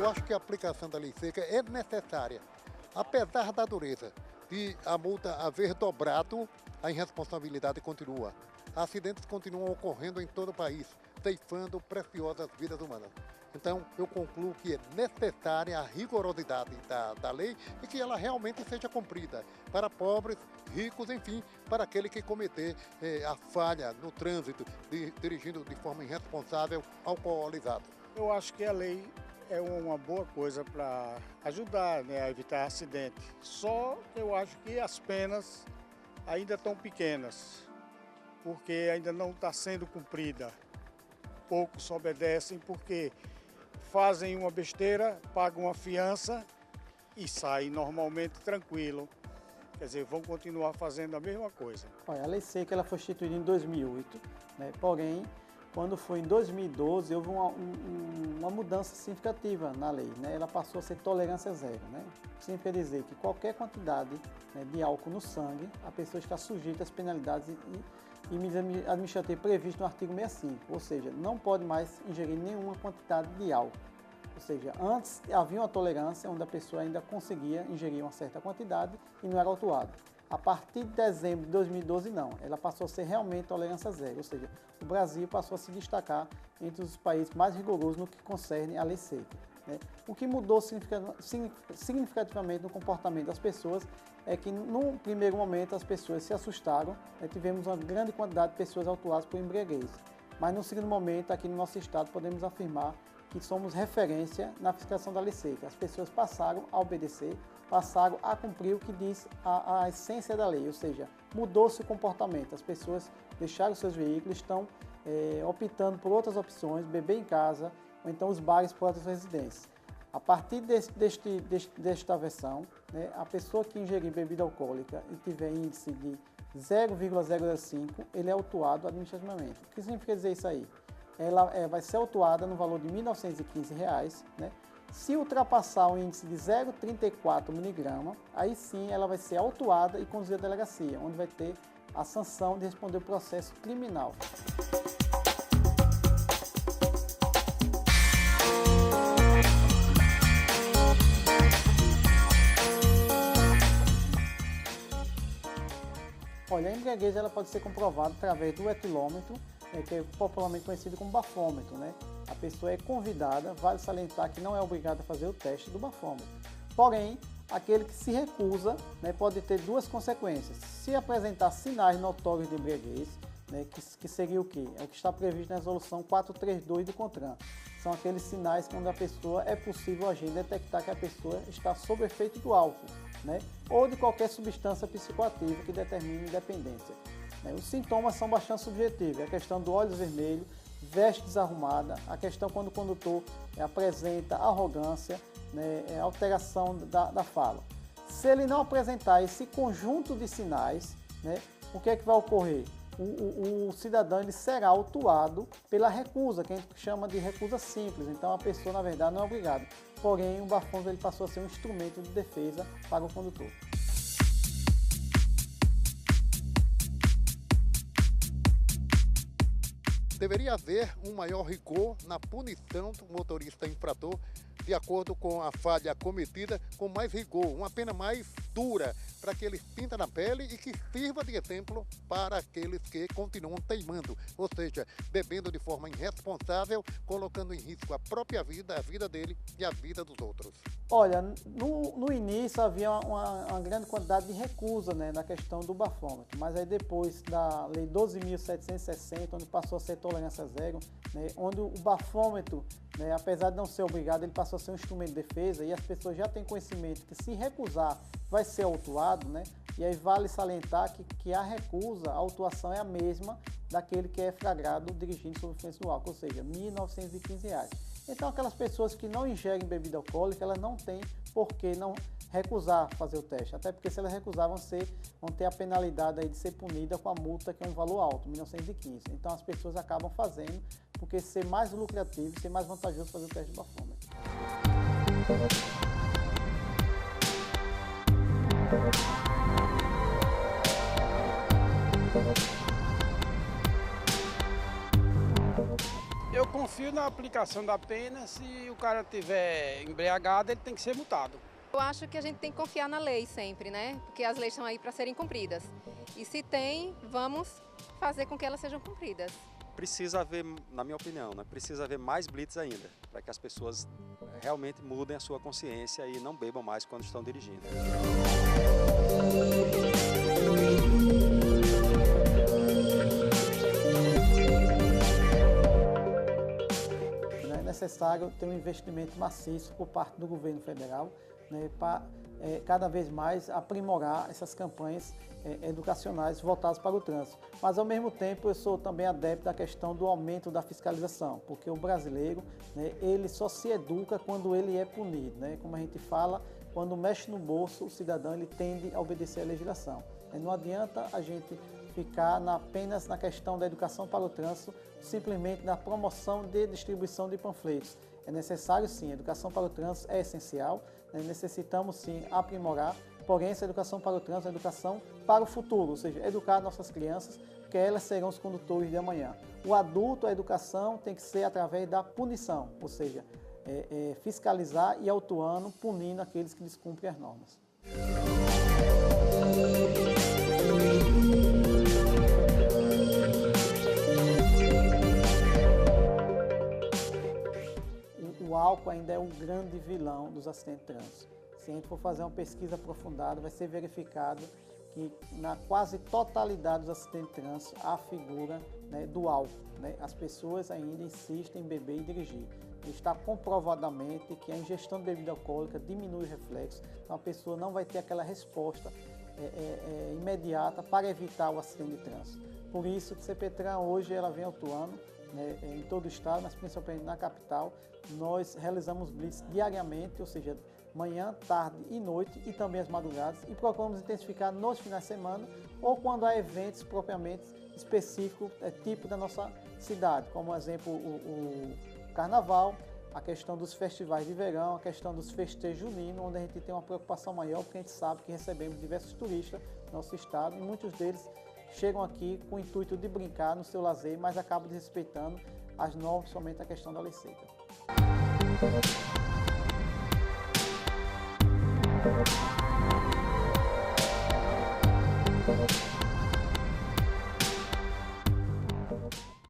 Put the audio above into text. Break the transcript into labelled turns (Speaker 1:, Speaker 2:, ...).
Speaker 1: eu acho que a aplicação da lei seca é necessária. Apesar da dureza de a multa haver dobrado, a irresponsabilidade continua. Acidentes continuam ocorrendo em todo o país, ceifando preciosas vidas humanas. Então, eu concluo que é necessária a rigorosidade da lei e que ela realmente seja cumprida para pobres, ricos, enfim, para aquele que cometer a falha no trânsito, dirigindo de forma irresponsável, alcoolizado.
Speaker 2: Eu acho que a lei é uma boa coisa para ajudar, né, a evitar acidente. Só eu acho que as penas ainda estão pequenas, porque ainda não está sendo cumprida. Poucos obedecem porque fazem uma besteira, pagam uma fiança e saem normalmente tranquilo. Quer dizer, vão continuar fazendo a mesma coisa.
Speaker 3: Olha, a lei seca ela foi instituída em 2008, né? Porém, quando foi em 2012, houve uma mudança significativa na lei, né? Ela passou a ser tolerância zero, né? Significa dizer que qualquer quantidade, né, de álcool no sangue, a pessoa está sujeita às penalidades e medidas administrativas previstas no artigo 65, ou seja, não pode mais ingerir nenhuma quantidade de álcool. Ou seja, antes havia uma tolerância onde a pessoa ainda conseguia ingerir uma certa quantidade e não era autuado. A partir de dezembro de 2012, não. Ela passou a ser realmente tolerância zero, ou seja, o Brasil passou a se destacar entre os países mais rigorosos no que concerne a lei seca, né? O que mudou significativamente no comportamento das pessoas é que, num primeiro momento, as pessoas se assustaram, né? Tivemos uma grande quantidade de pessoas autuadas por embriaguez. Mas, no segundo momento, aqui no nosso estado, podemos afirmar que somos referência na fiscalização da lei seca. As pessoas passaram a obedecer, passaram a cumprir o que diz a essência da lei, ou seja, mudou-se o comportamento. As pessoas deixaram seus veículos, estão optando por outras opções, beber em casa, ou então os bares por outras residências. A partir desta versão, né, a pessoa que ingerir bebida alcoólica e tiver índice de 0,005, ele é autuado administrativamente. O que significa dizer isso aí? Ela vai ser autuada no valor de R$ 1.915, né? Se ultrapassar o índice de 0,34 miligrama, aí sim ela vai ser autuada e conduzida à delegacia, onde vai ter a sanção de responder o processo criminal. Olha, a embriaguez ela pode ser comprovada através do etilômetro, que é popularmente conhecido como bafômetro, né? A pessoa é convidada, vale salientar que não é obrigada a fazer o teste do bafômetro. Porém, aquele que se recusa, né, pode ter duas consequências. Se apresentar sinais notórios de embriaguez, né, que seria o quê? É o que está previsto na resolução 432 do CONTRAN. São aqueles sinais quando a pessoa é possível agir e detectar que a pessoa está sob efeito do álcool, né, ou de qualquer substância psicoativa que determine dependência. Os sintomas são bastante subjetivos, a questão do olhos vermelhos, veste desarrumada, a questão quando o condutor apresenta arrogância, né, alteração da fala. Se ele não apresentar esse conjunto de sinais, né, o que é que vai ocorrer? O cidadão ele será autuado pela recusa, que a gente chama de recusa simples. Então a pessoa, na verdade, não é obrigada. Porém, o bafômetro ele passou a ser um instrumento de defesa para o condutor.
Speaker 1: Deveria haver um maior rigor na punição do motorista infrator, de acordo com a falha cometida, com mais rigor, uma pena mais dura, para que ele sinta na pele e que sirva de exemplo para aqueles que continuam teimando, ou seja, bebendo de forma irresponsável, colocando em risco a própria vida, a vida dele e a vida dos outros.
Speaker 3: Olha, no início havia uma grande quantidade de recusa, né, na questão do bafômetro, mas aí depois da Lei 12.760, onde passou a ser tolerância zero, né, onde o bafômetro, né, apesar de não ser obrigado, ele passou a ser um instrumento de defesa e as pessoas já têm conhecimento que se recusar vai ser autuado, né, e aí vale salientar que a recusa, a autuação é a mesma daquele que é flagrado dirigindo sob influência do álcool, ou seja, R$ 1.915. Então, aquelas pessoas que não ingerem bebida alcoólica, elas não têm por que não recusar fazer o teste. Até porque se elas recusar, vão ter a penalidade aí de ser punida com a multa, que é um valor alto, R$ 1.915. Então, as pessoas acabam fazendo, porque ser mais lucrativo, ser mais vantajoso fazer o teste de bafômetro.
Speaker 2: Eu confio na
Speaker 4: aplicação da pena, se o cara tiver embriagado, ele tem que ser multado.
Speaker 5: Eu acho que a gente tem que confiar na lei sempre, né? Porque as leis estão aí para serem cumpridas. E se tem, vamos fazer com que elas sejam cumpridas.
Speaker 6: Precisa haver, na minha opinião, né, precisa haver mais blitz ainda, para que as pessoas realmente mudem a sua consciência e não bebam mais quando estão dirigindo.
Speaker 3: É necessário ter um investimento maciço por parte do governo federal, né, para cada vez mais aprimorar essas campanhas educacionais voltadas para o trânsito. Mas, ao mesmo tempo, eu sou também adepto da questão do aumento da fiscalização, porque o brasileiro, né, ele só se educa quando ele é punido, né? Como a gente fala, quando mexe no bolso, o cidadão ele tende a obedecer à legislação. Não adianta a gente ficar apenas na questão da educação para o trânsito, simplesmente na promoção de distribuição de panfletos. É necessário sim, a educação para o trânsito é essencial, né? Necessitamos sim aprimorar, porém essa educação para o trânsito é educação para o futuro, ou seja, educar nossas crianças, porque elas serão os condutores de amanhã. O adulto, a educação tem que ser através da punição, ou seja, fiscalizar e autuando, punindo aqueles que descumprem as normas. O álcool ainda é um grande vilão dos acidentes de trânsito. Se a gente for fazer uma pesquisa aprofundada, vai ser verificado que na quase totalidade dos acidentes de trânsito há a figura, né, do álcool, né? As pessoas ainda insistem em beber e dirigir. Está comprovadamente que a ingestão de bebida alcoólica diminui o reflexo, então a pessoa não vai ter aquela resposta imediata para evitar o acidente de trânsito. Por isso que o CPTRAN hoje ela vem atuando, né, em todo o estado, mas principalmente na capital. Nós realizamos blitz diariamente, ou seja, manhã, tarde e noite, e também as madrugadas, e procuramos intensificar nos finais de semana ou quando há eventos propriamente específicos, tipo da nossa cidade, como exemplo o Carnaval, a questão dos festivais de verão, a questão dos festejos juninos, onde a gente tem uma preocupação maior, porque a gente sabe que recebemos diversos turistas no nosso estado, e muitos deles chegam aqui com o intuito de brincar no seu lazer, mas acabam desrespeitando as normas, somente a questão da lei seca.